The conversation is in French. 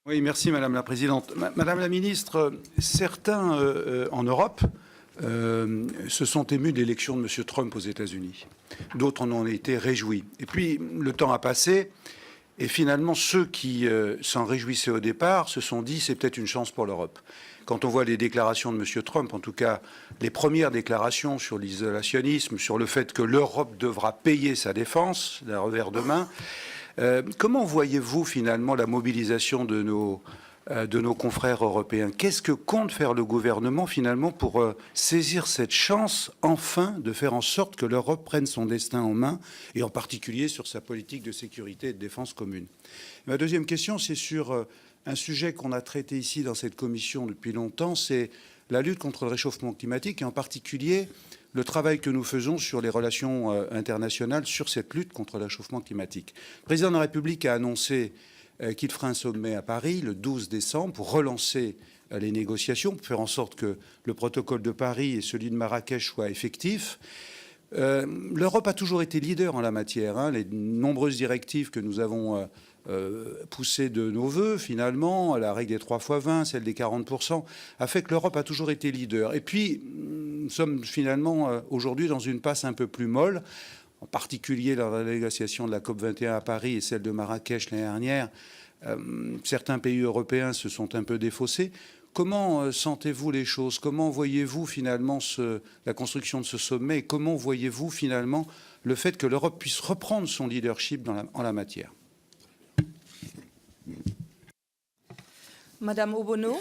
Oui, merci Madame la Présidente. Madame la Ministre, certains en Europe se sont émus de l'élection de M. Trump aux États-Unis. D'autres en ont été réjouis. Et puis, le temps a passé, et finalement, ceux qui s'en réjouissaient au départ se sont dit c'est peut-être une chance pour l'Europe. Quand on voit les déclarations de M. Trump, en tout cas les premières déclarations sur l'isolationnisme, sur le fait que l'Europe devra payer sa défense d'un revers de main, comment voyez-vous finalement la mobilisation de nos confrères européens? Qu'est-ce que compte faire le gouvernement finalement pour saisir cette chance enfin de faire en sorte que l'Europe prenne son destin en main, et en particulier sur sa politique de sécurité et de défense commune? Ma deuxième question, c'est sur un sujet qu'on a traité ici dans cette commission depuis longtemps, c'est la lutte contre le réchauffement climatique, et en particulier le travail que nous faisons sur les relations internationales sur cette lutte contre le réchauffement climatique. Le président de la République a annoncé qu'il fera un sommet à Paris le 12 décembre pour relancer les négociations, pour faire en sorte que le protocole de Paris et celui de Marrakech soient effectifs. L'Europe a toujours été leader en la matière, hein. Les nombreuses directives que nous avons poussées de nos voeux, finalement, la règle des 3 x 20, celle des 40%, a fait que l'Europe a toujours été leader. Et puis, nous sommes finalement aujourd'hui dans une passe un peu plus molle, en particulier dans la négociation de la COP21 à Paris et celle de Marrakech l'année dernière. Certains pays européens se sont un peu défaussés. Comment sentez-vous les choses? Comment voyez-vous finalement la construction de ce sommet? Et comment voyez-vous finalement le fait que l'Europe puisse reprendre son leadership en la matière? Madame Obono.